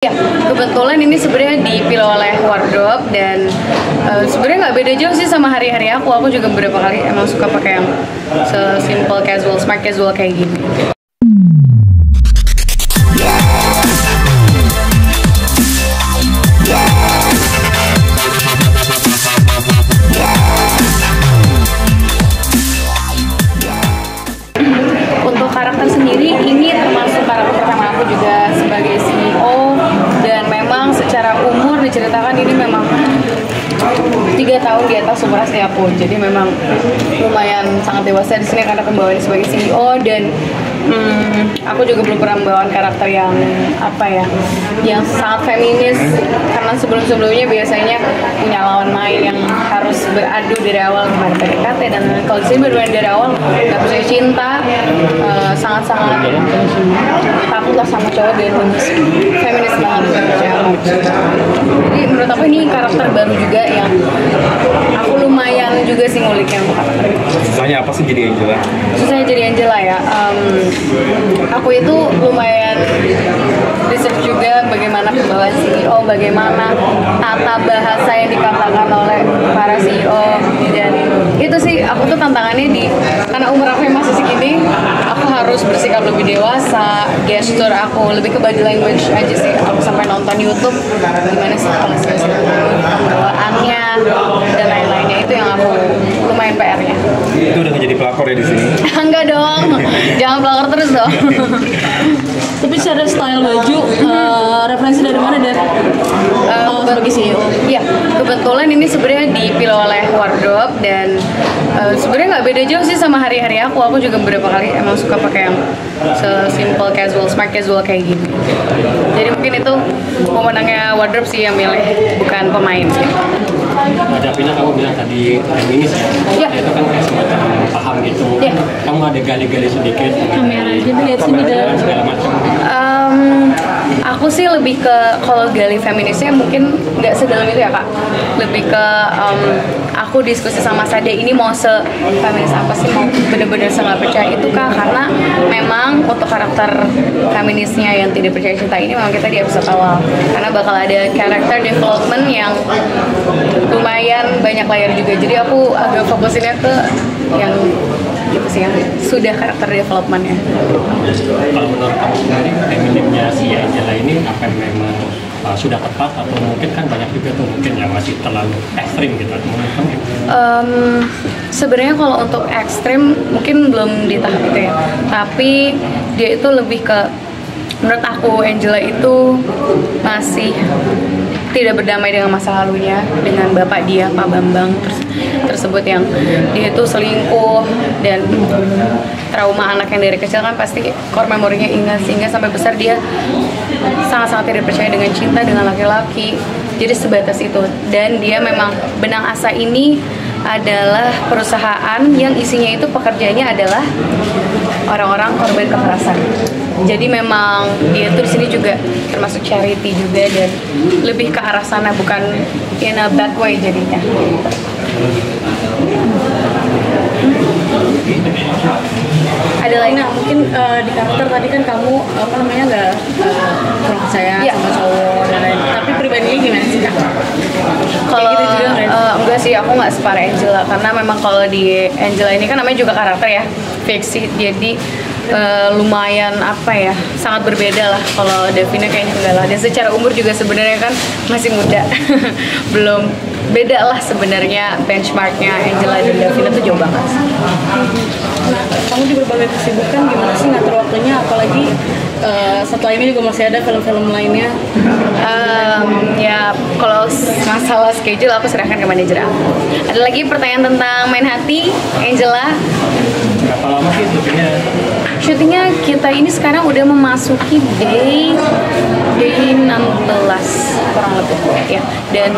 Ya, kebetulan ini sebenarnya dipilih oleh wardrobe dan sebenarnya nggak beda jauh sih sama hari-hari aku. Aku juga beberapa kali emang suka pakai yang simple casual, smart casual kayak gini. Untuk karakter sendiri, ini termasuk karakter pertama aku juga sebagai CEO, dan memang secara umur diceritakan ini memang 3 tahun di atas umurnya aku, jadi memang lumayan sangat dewasa di sini karena pembawaannya sebagai CEO. Dan aku juga belum pernah membawakan karakter yang yang sangat feminis, karena sebelumnya biasanya punya lawan main yang harus beradu dari awal gimana PDKT, dan kalau di sini bermain dari awal nggak percaya cinta, sangat-sangat takutlah sama cowok dan feminis banget. Jadi menurut aku ini karakter baru juga yang aku lumayan juga sih nguliknya untuk karakter. Susahnya apa sih jadi Angela? Susahnya jadi Angela ya, aku itu lumayan research juga bagaimana pembawaan CEO, bagaimana tata bahasa yang dikatakan oleh para CEO, dan itu sih aku tuh tantangannya karena umur aku yang masih segini, aku harus bersikap lebih dewasa, gesture aku lebih ke body language aja sih. Aku sampai nonton YouTube gimana sih kalau pembawaannya dan lain-lainnya, itu yang aku lumayan PR-nya. Itu udah jadi pelakor ya di sini? Enggak dong, jangan pelakor terus dong. Tapi secara style baju, referensi dari mana Dan? Sebagai CEO? Iya, kebetulan ini sebenarnya dipilih oleh wardrobe dan sebenarnya nggak beda jauh sih sama hari-hari aku. Aku juga beberapa kali emang suka pakai yang simple casual, smart casual kayak gini. Jadi mungkin itu pemenangnya wardrobe sih yang milih, bukan pemain. Ada Pina, kamu bilang tadi feminis ya? Ya. Itu kan kayak semacam paham gitu. Ya. Kamu ada gali-gali sedikit Kamera aja lihat sini Dan. segala macam. Aku sih lebih ke, kalau gali feminisnya mungkin nggak sedalam itu ya Kak. Lebih ke aku diskusi sama Sade, ini mau se-feminis apa sih, mau bener-bener sangat percaya itu Kak, karena memang untuk karakter feminisnya yang tidak percaya cinta ini memang kita di episode awal, karena bakal ada character development yang lumayan banyak layer juga, jadi aku agak fokusinnya ke yang gitu sih, yang sudah karakter developmentnya. Kalau menurut kamu sendiri, feminimnya si Angela ini apa yang memang sudah tepat, atau mungkin kan banyak juga tuh mungkin yang masih terlalu ekstrim gitu? Menurut kamu? Sebenarnya kalau untuk ekstrim mungkin belum di tahap itu ya, tapi dia itu lebih ke, menurut aku Angela itu masih tidak berdamai dengan masa lalunya, dengan bapak dia, Pak Bambang tersebut, yang dia itu selingkuh dan trauma anak yang dari kecil kan pasti core memorinya ingat, sehingga sampai besar dia sangat-sangat tidak percaya dengan cinta, dengan laki-laki. Jadi sebatas itu, dan dia memang Benang Asa ini adalah perusahaan yang isinya itu pekerjaannya adalah orang-orang korban kekerasan. Jadi memang dia tuh di sini juga termasuk charity juga, dan lebih ke arah sana, bukan in a bad way jadinya. Ada lain? Nah, mungkin di karakter tadi kan kamu nggak kurang percaya Ya. sama cowok dan lain. Tapi pribadinya gimana sih Kak? Kalau Kayak gitu juga nggak sih? enggak sih, aku nggak separah Angela, karena memang kalau di Angela ini kan namanya juga karakter ya, fiksi, jadi lumayan sangat berbeda lah. Kalau Davina kayaknya enggak lah, dan secara umur juga sebenarnya kan masih muda. Belum, beda lah sebenarnya benchmarknya Angela dan Davina tuh jauh banget. Nah, kamu di berbagai kesibukan gimana sih ngatur waktunya? Apalagi setelah ini juga masih ada film-film lainnya. Ya kalau masalah schedule aku serahkan ke manajer aku. Ada lagi pertanyaan tentang Main Hati, Angela? Berapa lama sih syutingnya? Syutingnya kita ini sekarang udah memasuki day 16 kurang lebih ya, dan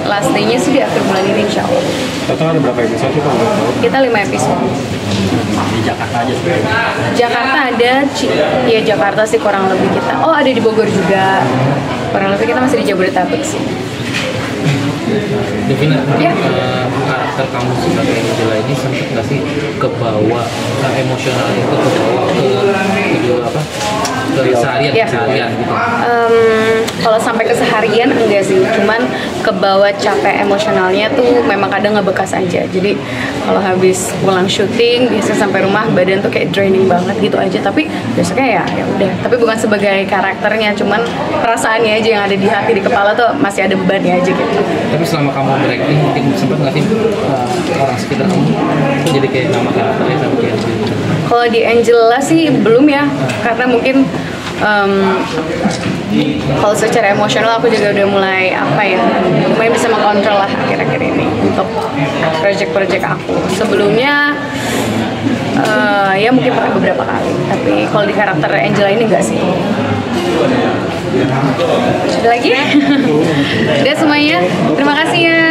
last day-nya sih di akhir bulan ini insya Allah. Total ada berapa episode sih kalau boleh tahu? Kita 5 episode. Di Jakarta aja sebenarnya. Jakarta ada, ya Jakarta sih kurang lebih kita. Oh ada di Bogor juga. Kurang lebih kita masih di Jabodetabek sih. Devina, Ya. Karakter kamu sebagai Angela ini sempat nggak sih kebawa emosional itu kebawa ke video dari seharian Iya. ke seharian gitu. Kalau sampai keseharian enggak sih, cuman kebawa capek emosionalnya tuh memang kadang ngebekas aja. Jadi kalau habis pulang syuting biasanya sampai rumah badan tuh kayak draining banget gitu aja. Tapi besoknya ya udah. Tapi bukan sebagai karakternya, cuman perasaannya aja yang ada di hati, di kepala tuh masih ada bebannya aja gitu. Tapi selama kamu berakting mungkin sempat nggak sih orang sekitar kamu itu jadi kayak nama karakternya sama kayak gitu? Kalau di Angela sih belum ya, karena mungkin kalau secara emosional aku juga udah mulai mulai bisa mengontrol lah akhir-akhir ini untuk project-project aku. Sebelumnya ya mungkin pernah beberapa kali, tapi kalau di karakter Angela ini enggak sih. Ada lagi? Udah semuanya. Terima kasih ya.